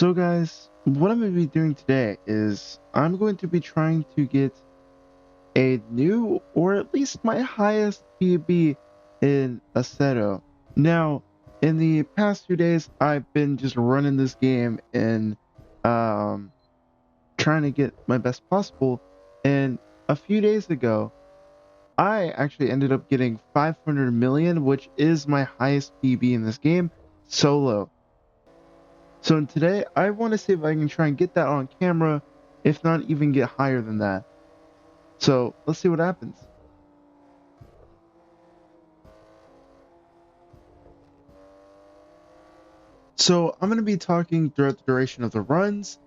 So guys, what I'm going to be doing today is I'm going to be trying to get a new, or at least my highest PB in assetto. Now, in the past few days, I've been just running this game and um, trying to get my best possible. And a few days ago, I actually ended up getting 500 million, which is my highest PB in this game, solo. So today, I want to see if I can try and get that on camera, if not even get higher than that. So let's see what happens. So I'm going to be talking throughout the duration of the runs,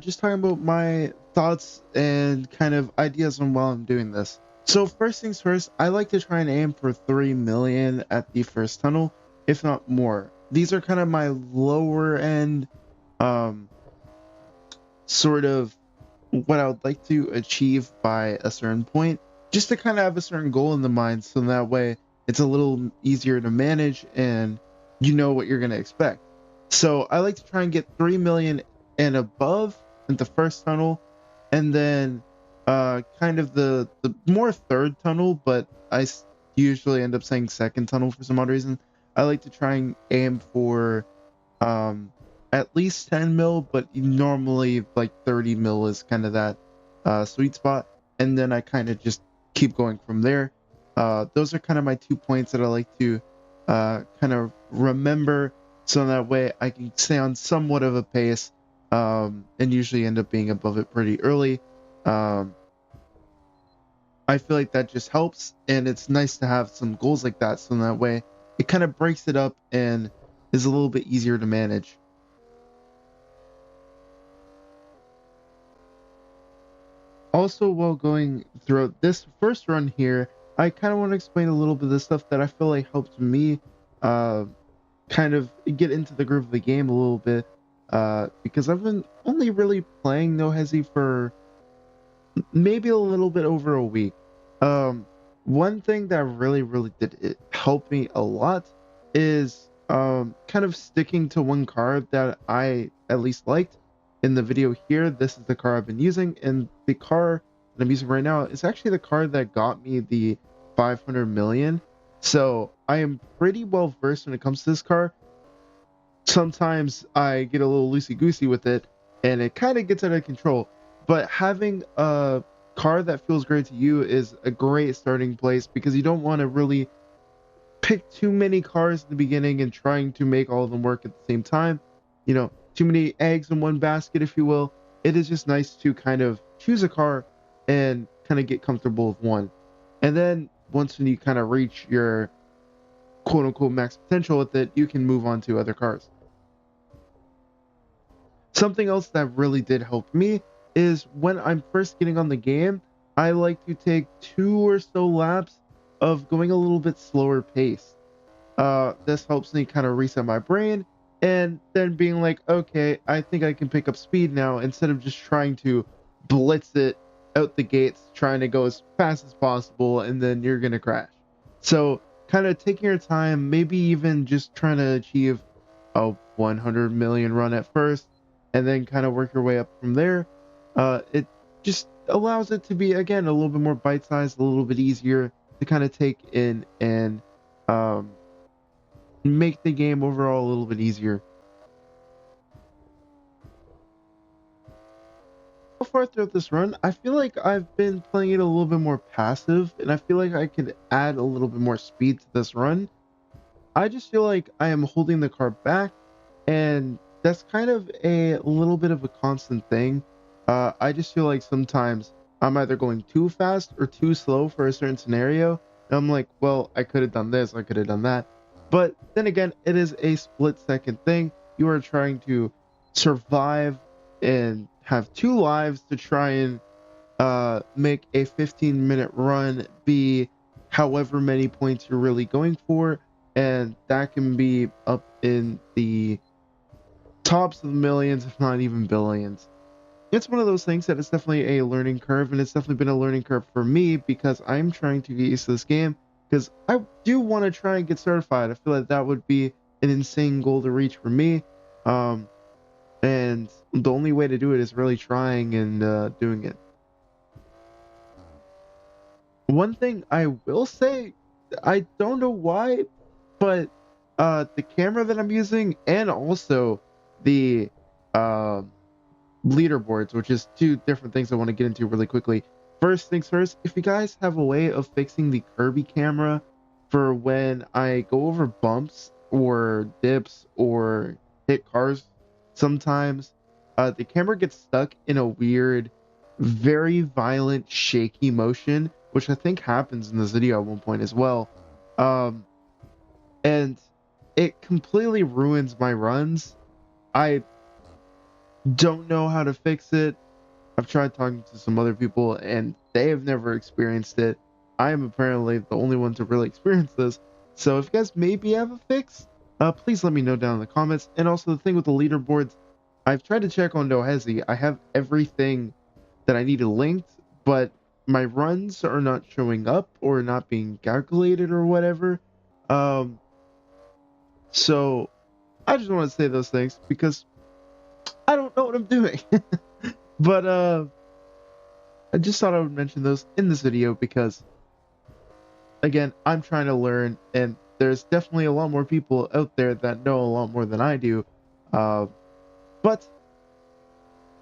just talking about my thoughts and kind of ideas on while I'm doing this. So first things first, I like to try and aim for 3 million at the first tunnel, if not more. These are kind of my lower end, um, sort of what I would like to achieve by a certain point, just to kind of have a certain goal in the mind, so that way it's a little easier to manage and you know what you're going to expect. So I like to try and get 3 million and above in the first tunnel, and then kind of the more third tunnel, but usually end up saying second tunnel for some odd reason. I like to try and aim for um at least 10 mil, but normally like 30 mil is kind of that sweet spot, and then I kind of just keep going from there. Those are kind of my 2 points that I like to kind of remember, so that way I can stay on somewhat of a pace, and usually end up being above it pretty early. um I feel like that just helps, and it's nice to have some goals like that, so that way it kind of breaks it up and is a little bit easier to manage. Also, while going throughout this first run here, I kind of want to explain a little bit of the stuff that I feel like helped me uh, kind of get into the groove of the game a little bit, because I've been only really playing No Hesi for maybe a little bit over a week. Um, One thing that really did it help me a lot is kind of sticking to one card that I at least liked. In the video here, this is the car I've been using, and the car that I'm using right now is actually the card that got me the 500 million. So I am pretty well versed when it comes to this car. Sometimes I get a little loosey goosey with it and it kind of gets out of control. But having a car that feels great to you is a great starting place, because you don't want to really pick too many cars in the beginning and trying to make all of them work at the same time. Too many eggs in one basket, if you will. It is just nice to kind of choose a car and kind of get comfortable with one. And then once you kind of reach your quote unquote max potential with it, you can move on to other cars. Something else that really did help me is when I'm first getting on the game, I like to take 2 or so laps of going a little bit slower pace. This helps me kind of reset my brain, and then being like, okay, I think I can pick up speed now, instead of just trying to blitz it out the gates, trying to go as fast as possible, and then you're gonna crash. So kind of taking your time, maybe even just trying to achieve a 100 million run at first, and then kind of work your way up from there. It just allows it to be, again, a little bit more bite sized, a little bit easier to kind of take in, and um, make the game overall a little bit easier. So far throughout this run, I feel like I've been playing it a little bit more passive, and I feel like I could add a little bit more speed to this run. I just feel like I am holding the car back, and that's kind of a little bit of a constant thing. I just feel like sometimes I'm either going too fast or too slow for a certain scenario, and I'm like, well, I could have done this, I could have done that. But then again, it is a split second thing. You are trying to survive and have 2 lives to try and make a 15-minute run be however many points you're really going for, and that can be up in the tops of the millions, if not even billions. It's one of those things that it's definitely a learning curve, and it's definitely been a learning curve for me, because I'm trying to get used to this game, because I do want to try and get certified. I feel like that would be an insane goal to reach for me. um and the only way to do it is really trying and doing it. One thing I will say, I don't know why, but the camera that I'm using and also the um leaderboards, which is two different things I want to get into really quickly. First things first, if you guys have a way of fixing the Kirby camera for when I go over bumps or dips or hit cars, sometimes the camera gets stuck in a weird, very violent, shaky motion, which I think happens in this video at one point as well. Um, and it completely ruins my runs. I don't know how to fix it. I've tried talking to some other people and they have never experienced it. I am apparently the only one to really experience this. So if you guys maybe have a fix, please let me know down in the comments. And also the thing with the leaderboards, I've tried to check on nohesi. I have everything that I needed linked, but my runs are not showing up or not being calculated or whatever. Um, so I just want to say those things because I don't know what I'm doing. But I just thought I would mention those in this video because, again, I'm trying to learn, and there's definitely a lot more people out there that know a lot more than I do. Uh, but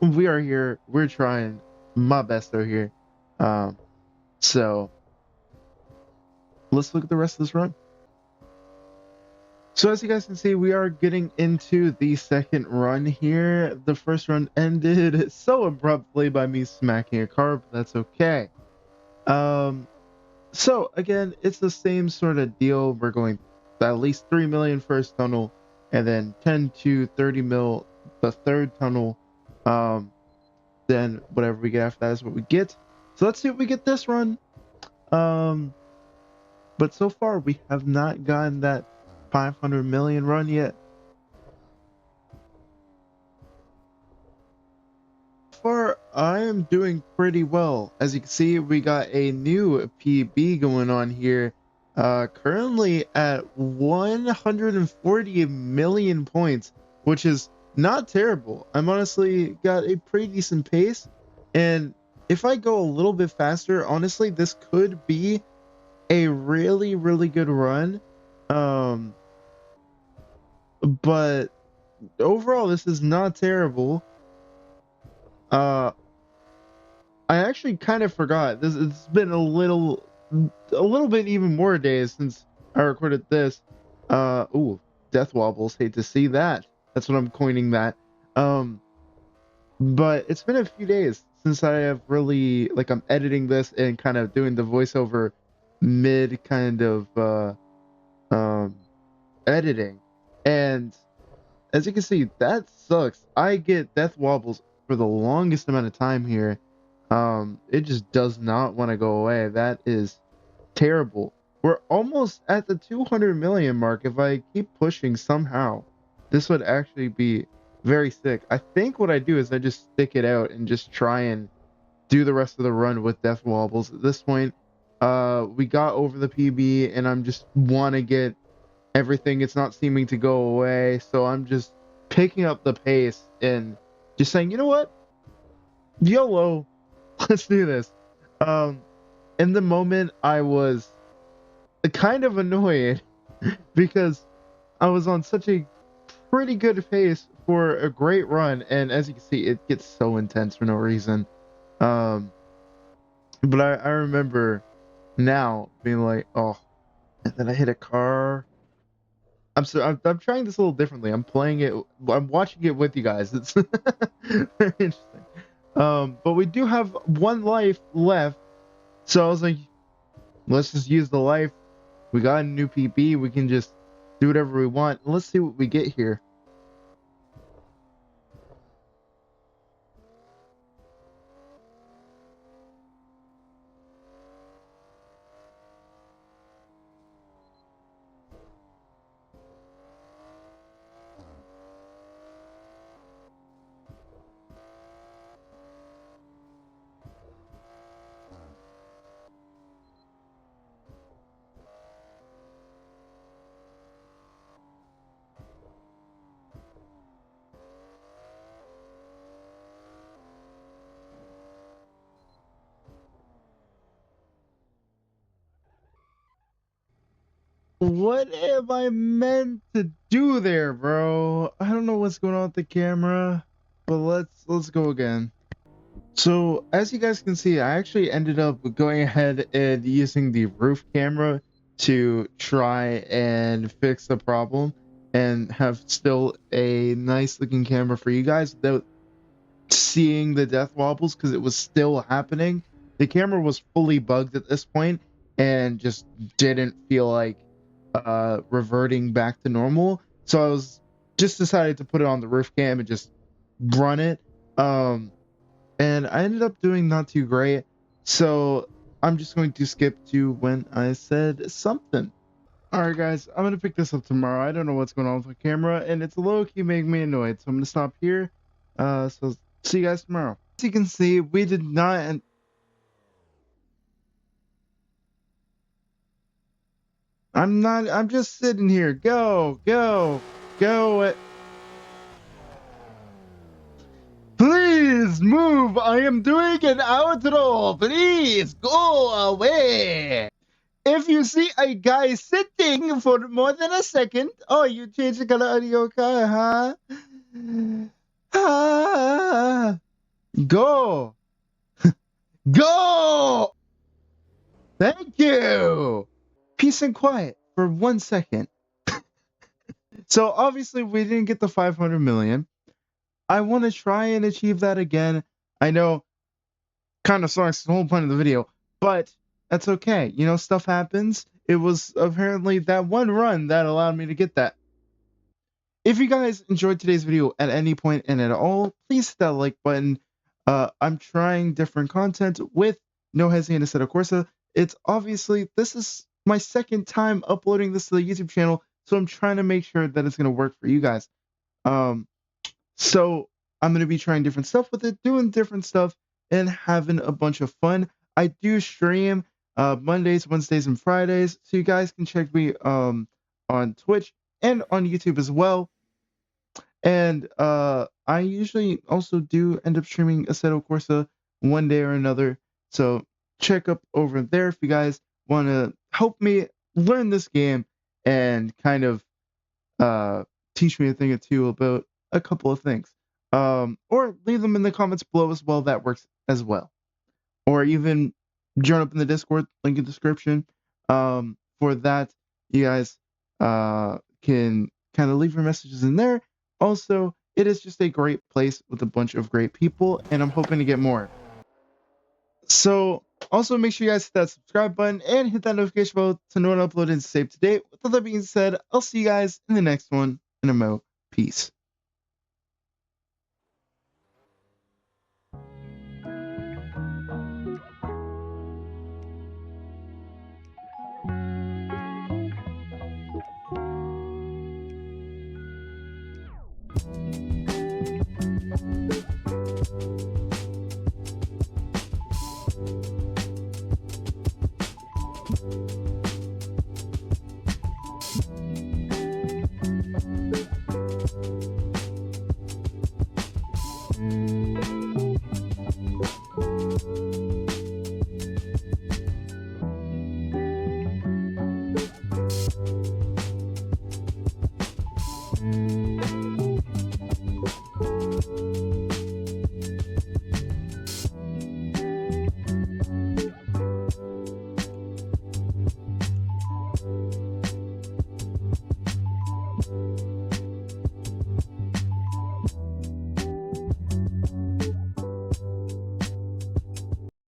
we are here. We're trying my best out here. Um, so let's look at the rest of this run. So as you guys can see, we are getting into the second run here. The first run ended so abruptly by me smacking a car, but that's okay. So again, it's the same sort of deal. We're going at least 3 million first tunnel, and then 10 to 30 mil the third tunnel. Then whatever we get after that is what we get. So let's see what we get this run. Um, but so far we have not gotten that 500 million run yet. Far, I am doing pretty well. As you can see, we got a new PB going on here. Currently at 140 million points, which is not terrible. I'm honestly got a pretty decent pace. And if I go a little bit faster, honestly, this could be a really, really good run. Um, but overall, this is not terrible. Uh, I actually kind of forgot. It's been a little bit even more days since I recorded this. Ooh, death wobbles. Hate to see that. That's what I'm coining that. Um, but it's been a few days since I have really like I'm editing this and kind of doing the voiceover mid kind of um editing, and as you can see, that sucks. I get death wobbles for the longest amount of time here. It just does not want to go away. That is terrible. We're almost at the 200 million mark. If I keep pushing somehow, this would actually be very sick. I think what I do is I just stick it out and just try and do the rest of the run with death wobbles. At this point, we got over the PB and I'm just want to get everything. It's not seeming to go away, so I'm just picking up the pace and just saying, you know what, YOLO, let's do this. um in the moment I was kind of annoyed because I was on such a pretty good pace for a great run, and as you can see, it gets so intense for no reason. um but I remember now being like, oh, and then I hit a car. I'm trying this a little differently. I'm playing it. I'm watching it with you guys. It's very interesting. But we do have one life left, so I was like, let's just use the life. We got a new PB. We can just do whatever we want. Let's see what we get here. What am I meant to do there, bro? I don't know what's going on with the camera, but let's go again. So as you guys can see, I actually ended up going ahead and using the roof camera to try and fix the problem and have still a nice looking camera for you guys without seeing the death wobbles because it was still happening. The camera was fully bugged at this point and just didn't feel like reverting back to normal. So I was just decided to put it on the roof cam and just run it. And I ended up doing not too great. So I'm just going to skip to when I said something. All right, guys, I'm gonna pick this up tomorrow. I don't know what's going on with my camera, and it's low key making me annoyed. So I'm gonna stop here. So see you guys tomorrow. As you can see, we did not. And I'm not. I'm just sitting here. Go, go, go. Please move. I am doing an outro. Please go away. If you see a guy sitting for more than a second, oh, you changed the color of your car, huh? Ah, go. Go! Thank you! Peace and quiet for 1 second. So obviously we didn't get the 500 million. I want to try and achieve that again. I know, kind of sucks the whole point of the video, but that's okay. You know, stuff happens. It was apparently that one run that allowed me to get that. If you guys enjoyed today's video at any point and at all, please hit that like button. I'm trying different content with Nohesi and assetto corsa. It's obviously, this is my second time uploading this to the YouTube channel, so I'm trying to make sure that it's going to work for you guys. So I'm going to be trying different stuff with it, doing different stuff, and having a bunch of fun. I do stream Mondays, Wednesdays, and Fridays, so you guys can check me on Twitch and on YouTube as well. And I usually also do end up streaming assetto corsa one day or another. So check up over there if you guys want to help me learn this game and kind of teach me a thing or two about a couple of things. Or leave them in the comments below as well. That works as well. Or even join up in the Discord, link in the description. For that, you guys can kind of leave your messages in there. Also, it is just a great place with a bunch of great people, and I'm hoping to get more. So, also make sure you guys hit that subscribe button and hit that notification bell to know when I upload and save to date. With all that being said, I'll see you guys in the next one, and I'm out. Peace.